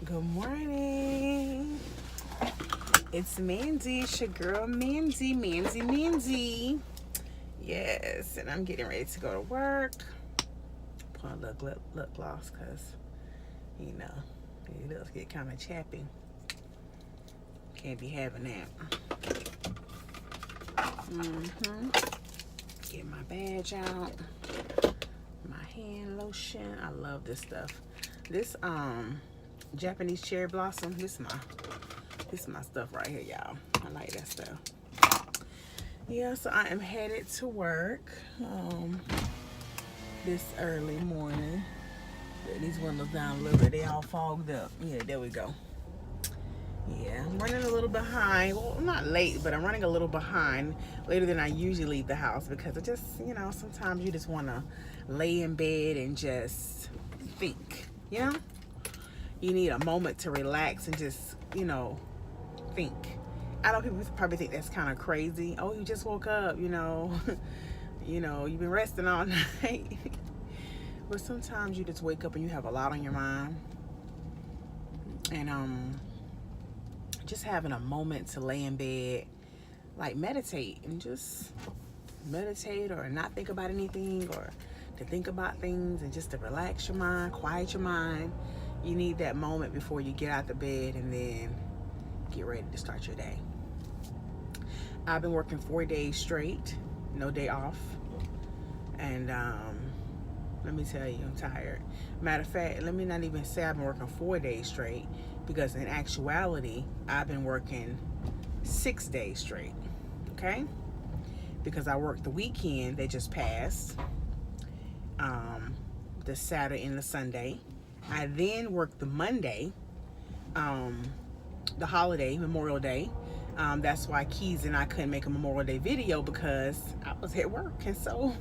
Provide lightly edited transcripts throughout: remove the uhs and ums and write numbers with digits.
Good morning. It's Mandy. It's your girl Mandy. Yes, and I'm getting ready to go to work. Put on a little lip gloss because, you know, it does get kind of chappy. Can't be having that. Get my badge out. My hand lotion. I love this stuff. This Japanese cherry blossom. This is my stuff right here, y'all. I like that stuff. Yeah, so I am headed to work this early morning. These windows down a little bit. They all fogged up. Yeah, there we go. Yeah, I'm running a little behind. Well, I'm not late, but I'm running a little behind, later than I usually leave the house, because I just, sometimes you just want to lay in bed and just think, You need a moment to relax and just, think. I know people probably think that's kind of crazy. Oh, you just woke up, you've been resting all night. But sometimes you just wake up and you have a lot on your mind. And just having a moment to lay in bed, like meditate, and just meditate or not think about anything, or to think about things and just to relax your mind, quiet your mind. You need that moment before you get out the bed and then get ready to start your day. I've been working 4 days straight, no day off. And let me tell you, I'm tired. Matter of fact, let me not even say I've been working 4 days straight, because in actuality, I've been working 6 days straight, okay? Because I worked the weekend that just passed, the Saturday and the Sunday. I then worked the Monday, the holiday, Memorial Day. That's why Keys and I couldn't make a Memorial Day video, because I was at work. And so,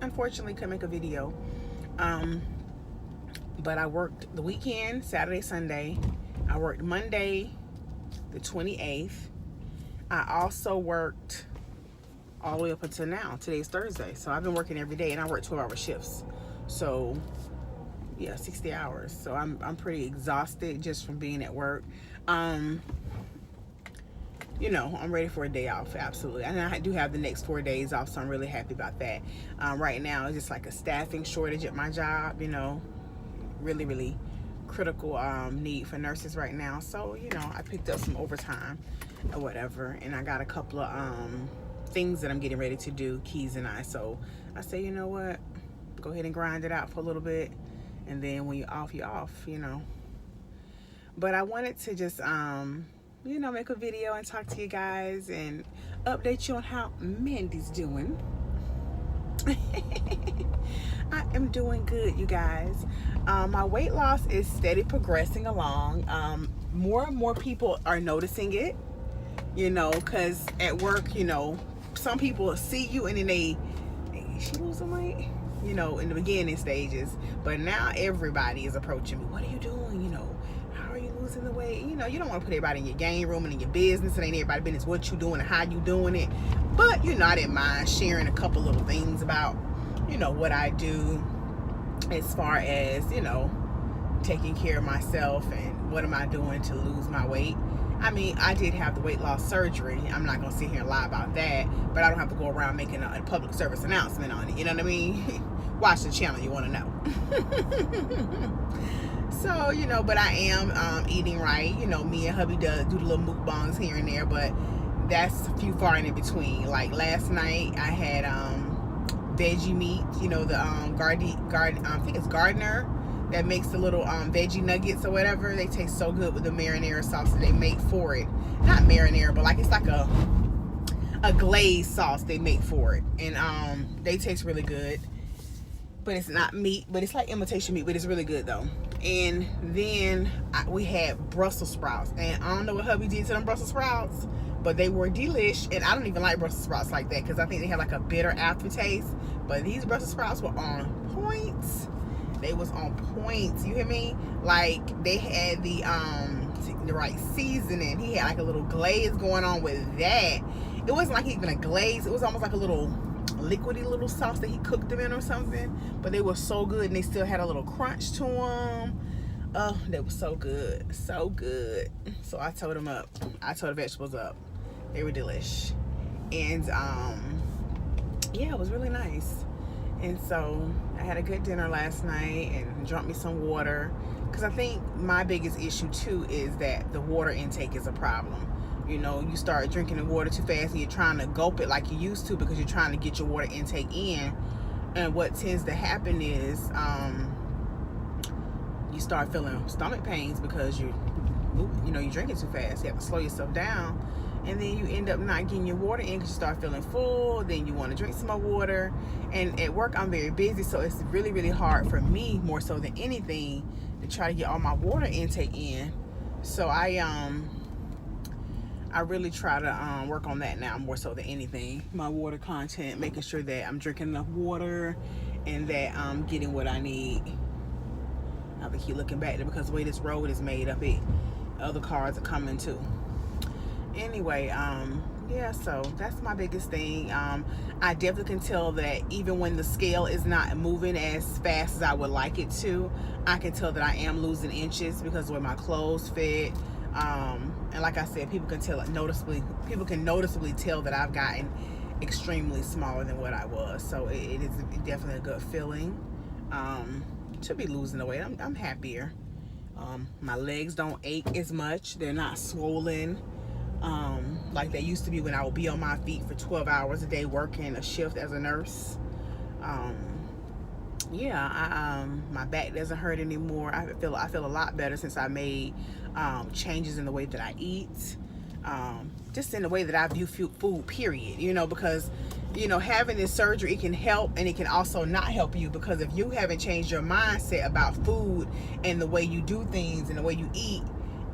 unfortunately couldn't make a video. But I worked the weekend, Saturday, Sunday. I worked Monday, the 28th. I also worked all the way up until now. Today's Thursday. So I've been working every day, and I work 12-hour shifts. So, yeah, 60 hours. So I'm pretty exhausted just from being at work. I'm ready for a day off, absolutely. And I do have the next 4 days off, so I'm really happy about that. Right now, it's just like a staffing shortage at my job, really, really critical need for nurses right now. So, I picked up some overtime or whatever, and I got a couple of things that I'm getting ready to do, Keys and I. So I say, you know what? Go ahead and grind it out for a little bit, and then when you're off, you're off, But I wanted to just, make a video and talk to you guys and update you on how Mandy's doing. I am doing good, you guys. My weight loss is steady progressing along. More and more people are noticing it, because at work, some people see you and then is she losing weight? In the beginning stages. But now everybody is approaching me. What are you doing? How are you losing the weight? You don't want to put everybody in your game room and in your business. It ain't everybody's business what you doing and how you doing it. But, I didn't mind sharing a couple little things about, what I do as far as, taking care of myself and what am I doing to lose my weight. I mean, I did have the weight loss surgery. I'm not going to sit here and lie about that, but I don't have to go around making a public service announcement on it. You know what I mean? Watch the channel, you want to know. So, but I am eating right. Me and hubby do the little mukbangs here and there, but that's few far and in between. Like last night, I had veggie meat. The I think it's Gardner that makes the little veggie nuggets or whatever. They taste so good with the marinara sauce that they make for it. Not marinara, but it's like a glazed sauce they make for it, and they taste really good. But it's not meat, but it's like imitation meat, but it's really good though. And then we had Brussels sprouts, and I don't know what hubby did to them Brussels sprouts, but they were delish. And I don't even like Brussels sprouts like that, because I think they have like a bitter aftertaste. But these Brussels sprouts were on point. They was on point. You hear me? Like, they had the right seasoning. He had like a little glaze going on with that. It wasn't like even a glaze. It was almost like a little liquidy little sauce that he cooked them in or something. But they were so good, and they still had a little crunch to them. Oh, they were so good, so good. So I tore them up. I tore the vegetables up. They were delish. And yeah, it was really nice. And so I had a good dinner last night and drank me some water, because I think my biggest issue too is that the water intake is a problem. You know, you start drinking the water too fast and you're trying to gulp it like you used to because you're trying to get your water intake in. And what tends to happen is you start feeling stomach pains because you're drinking too fast. You have to slow yourself down, and then you end up not getting your water in because you start feeling full. Then you want to drink some more water. And at work I'm very busy, so it's really, really hard for me, more so than anything, to try to get all my water intake in. So I really try to work on that now, more so than anything. My water content, making sure that I'm drinking enough water and that I'm getting what I need. I have to keep looking back there because the way this road is made up, other cars are coming too. Anyway, yeah, so that's my biggest thing. I definitely can tell that even when the scale is not moving as fast as I would like it to, I can tell that I am losing inches because of the way my clothes fit. And like I said, people can noticeably tell that I've gotten extremely smaller than what I was. So it is definitely a good feeling to be losing the weight. I'm happier. My legs don't ache as much. They're not swollen like they used to be when I would be on my feet for 12 hours a day working a shift as a nurse. Yeah, my back doesn't hurt anymore. I feel a lot better since I made changes in the way that I eat, just in the way that I view food, period. Because having this surgery, it can help and it can also not help you, because if you haven't changed your mindset about food and the way you do things and the way you eat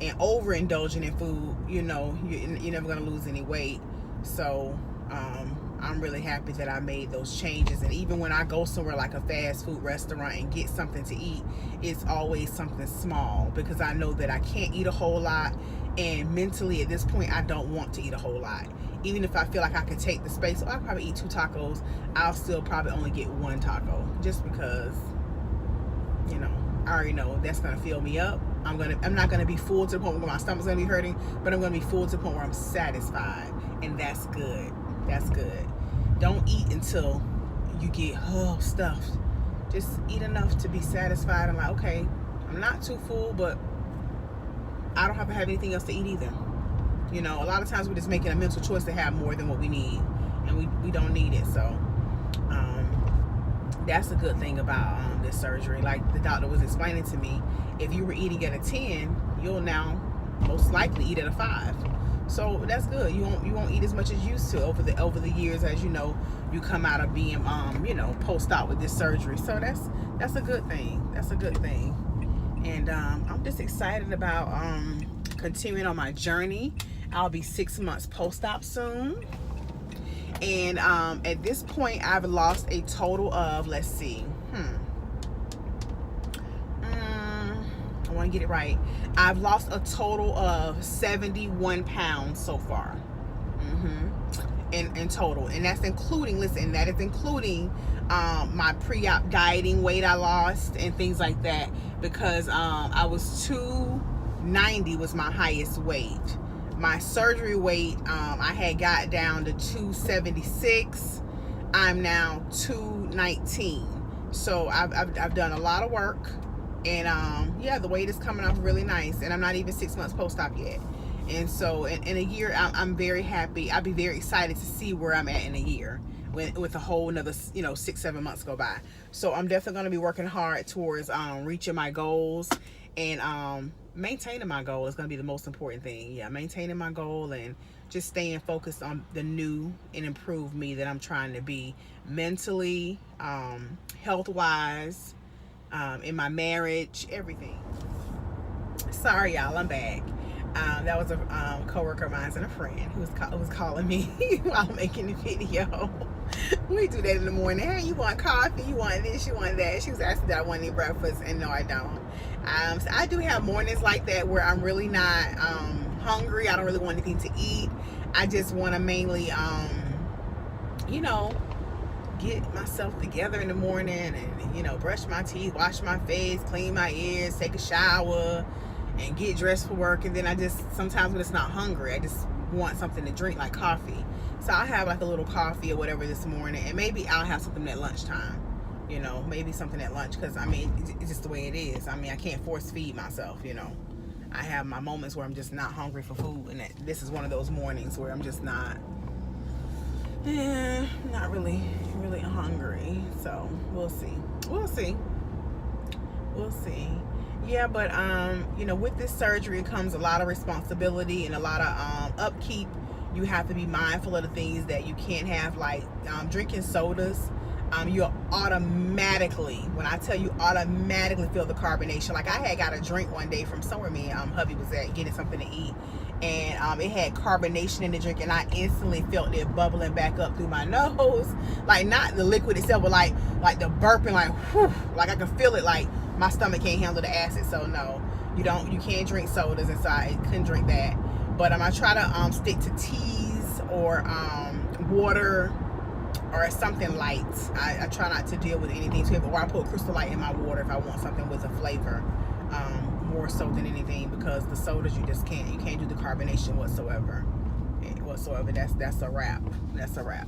and overindulging in food, you're never going to lose any weight. So I'm really happy that I made those changes. And even when I go somewhere like a fast food restaurant and get something to eat, it's always something small, because I know that I can't eat a whole lot, and mentally at this point I don't want to eat a whole lot. Even if I feel like I can take the space, so I'll probably eat 2 tacos, I'll still probably only get 1 taco, just because I already know that's gonna fill me up. I'm not gonna be full to the point where my stomach's gonna be hurting, but I'm gonna be full to the point where I'm satisfied, and that's good. That's good. Don't eat until you get stuffed. Just eat enough to be satisfied. I'm like, okay, I'm not too full, but I don't have to have anything else to eat either. A lot of times we're just making a mental choice to have more than what we need, and we don't need it. So that's a good thing about this surgery. Like the doctor was explaining to me, if you were eating at a 10, you'll now most likely eat at a 5. So that's good. You won't eat as much as you used to over the years, as you come out of being post-op with this surgery. So that's a good thing. That's a good thing. And I'm just excited about continuing on my journey. I'll be 6 months post-op soon. And at this point I've lost a total of, let's see, I want to get it right. I've lost a total of 71 pounds so far. In total. And that's including, my pre-op dieting weight I lost and things like that, because I was 290 was my highest weight. My surgery weight, I had got down to 276. I'm now 219. So I've done a lot of work. And yeah, the weight is coming off really nice, and I'm not even 6 months post-op yet. And so in a year, I'm very happy. I'll be very excited to see where I'm at in a year, with a whole another 6-7 months go by. So I'm definitely going to be working hard towards reaching my goals, and maintaining my goal is going to be the most important thing. Yeah, maintaining my goal and just staying focused on the new and improved me that I'm trying to be, mentally, health-wise, in my marriage, everything. Sorry y'all, I'm back. That was a coworker of mine and a friend who was calling me while making the video. We do that in the morning. Hey, you want coffee? You want this? You want that? She was asking that I want any breakfast, and no, I don't. So I do have mornings like that where I'm really not hungry. I don't really want anything to eat. I just want to mainly, get myself together in the morning and, you know, brush my teeth, wash my face, clean my ears, take a shower, and get dressed for work. And then I just, sometimes when it's not hungry, I just want something to drink, like coffee. So I'll have like a little coffee or whatever this morning, and maybe I'll have something at lunchtime. You know, maybe something at lunch, because I mean, it's just the way it is. I mean, I can't force feed myself, you know. I have my moments where I'm just not hungry for food, and this is one of those mornings where I'm just not really hungry. So we'll see. Yeah, but you know, with this surgery comes a lot of responsibility and a lot of upkeep. You have to be mindful of the things that you can't have, like drinking sodas. You'll automatically, when I tell you automatically, feel the carbonation. Like I had got a drink one day from somewhere me and hubby was at getting something to eat, and it had carbonation in the drink, and I instantly felt it bubbling back up through my nose. Like not the liquid itself, but like the burping, like whew, like I could feel it. Like my stomach can't handle the acid. So no, you can't drink sodas, and so I couldn't drink that. But I try to stick to teas or water or something light. I try not to deal with anything too, or I put Crystal Light in my water if I want something with a flavor, more so than anything, because the sodas you can't do the carbonation whatsoever. That's a wrap.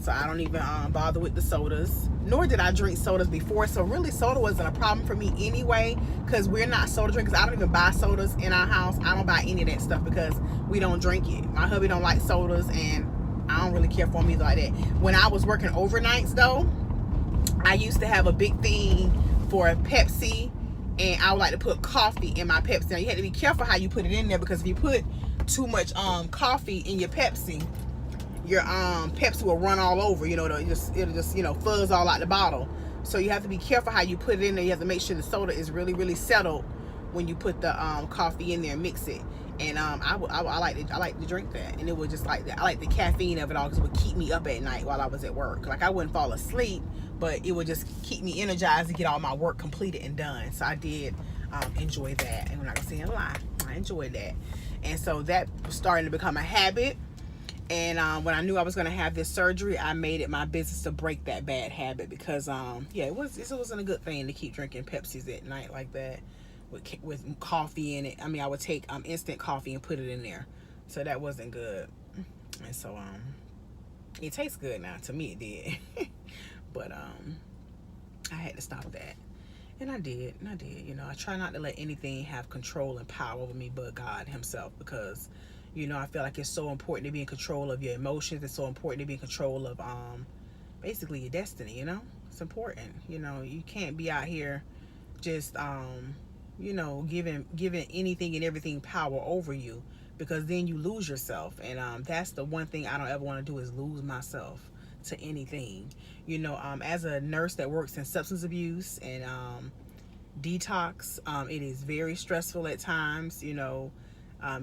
So I don't even bother with the sodas, nor did I drink sodas before. So really, soda wasn't a problem for me anyway, because we're not soda drinkers. I don't even buy sodas in our house. I don't buy any of that stuff because we don't drink it. My hubby don't like sodas, and I don't really care for them either like that. When I was working overnights though, I used to have a big thing for Pepsi, and I would like to put coffee in my Pepsi. Now you had to be careful how you put it in there, because if you put too much coffee in your Pepsi will run all over, you know, it'll just you know, fuzz all out the bottle. So you have to be careful how you put it in there. You have to make sure the soda is really, really settled when you put the coffee in there and mix it. And I like to drink that, and it was just like that. I like the caffeine of it all, because it would keep me up at night while I was at work. Like I wouldn't fall asleep, but it would just keep me energized to get all my work completed and done. So I did enjoy that, and I'm not gonna say a lie, I enjoyed that. And so that was starting to become a habit. And when I knew I was gonna have this surgery, I made it my business to break that bad habit, because yeah, it wasn't a good thing to keep drinking Pepsis at night like that with coffee in it. I mean, I would take instant coffee and put it in there, so that wasn't good. And so it tastes good now. To me it did. But I had to stop that, and I did. You know, I try not to let anything have control and power over me but God himself, because you know, I feel like it's so important to be in control of your emotions. It's so important to be in control of basically your destiny. You know, it's important. You know, you can't be out here just you know, giving anything and everything power over you, because then you lose yourself. And that's the one thing I don't ever want to do, is lose myself to anything. You know, as a nurse that works in substance abuse and detox, it is very stressful at times, you know,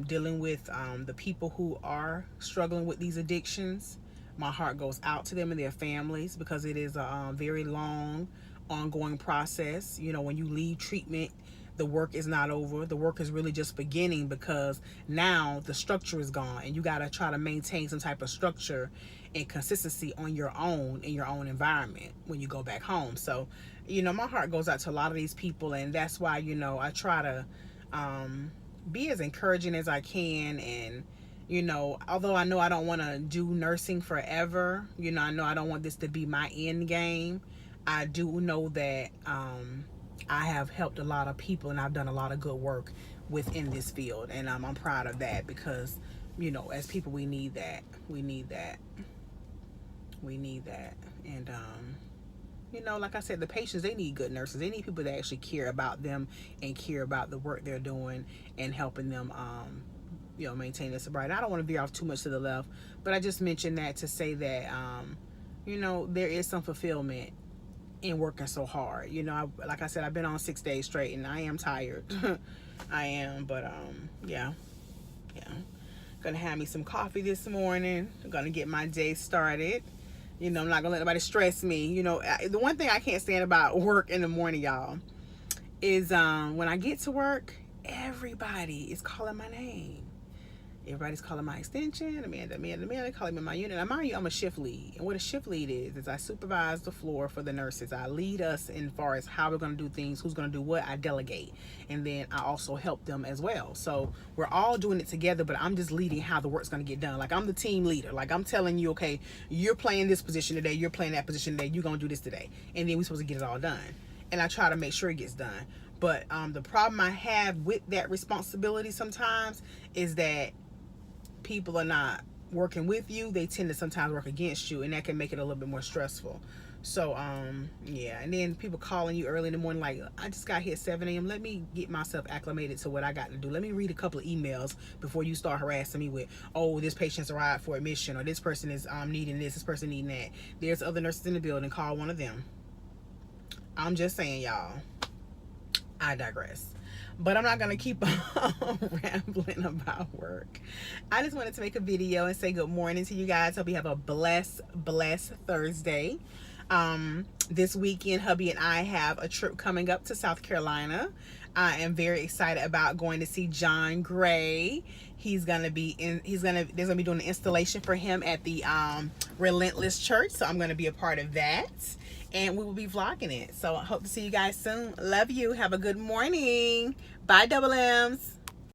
dealing with the people who are struggling with these addictions. My heart goes out to them and their families, because it is a very long, ongoing process. You know, when you leave treatment, the work is not over. The work is really just beginning, because now the structure is gone, and you got to try to maintain some type of structure and consistency on your own, in your own environment, when you go back home. So, you know, my heart goes out to a lot of these people, and that's why, you know, I try to be as encouraging as I can. And you know, although I know I don't want to do nursing forever, you know, I know I don't want this to be my end game, I do know that I have helped a lot of people, and I've done a lot of good work within this field, and I'm proud of that, because you know, as people, we need that. And you know, like I said, the patients, they need good nurses. They need people that actually care about them and care about the work they're doing and helping them you know, maintain their sobriety. I don't want to veer off too much to the left, but I just mentioned that to say that you know, there is some fulfillment in working so hard. You know, like I said, I've been on 6 days straight, and I am tired. I am, but yeah. Gonna have me some coffee this morning. I'm gonna get my day started. You know, I'm not gonna let nobody stress me. You know, the one thing I can't stand about work in the morning, y'all, is when I get to work, everybody is calling my name. Everybody's calling my extension, Amanda, calling me my unit. Now, mind you, I'm a shift lead. And what a shift lead is I supervise the floor for the nurses. I lead us in far as how we're going to do things, who's going to do what. I delegate. And then I also help them as well. So we're all doing it together, but I'm just leading how the work's going to get done. Like, I'm the team leader. Like, I'm telling you, okay, you're playing this position today, you're playing that position today, you're going to do this today. And then we're supposed to get it all done. And I try to make sure it gets done. But the problem I have with that responsibility sometimes is that people are not working with you. They tend to sometimes work against you, and that can make it a little bit more stressful. So yeah, and then people calling you early in the morning like, I just got here at 7 a.m. Let me get myself acclimated to what I got to do. Let me read a couple of emails before you start harassing me with, oh, this patient's arrived for admission, or this person is needing this person needing that. There's other nurses in the building. Call one of them. I'm just saying, y'all. I digress. But I'm not going to keep on rambling about work. I just wanted to make a video and say good morning to you guys. Hope you have a blessed Thursday. This weekend, hubby and I have a trip coming up to South Carolina. I am very excited about going to see John Gray. There's gonna be doing an installation for him at the Relentless Church. So I'm gonna be a part of that. And we will be vlogging it. So I hope to see you guys soon. Love you. Have a good morning. Bye, Double M's.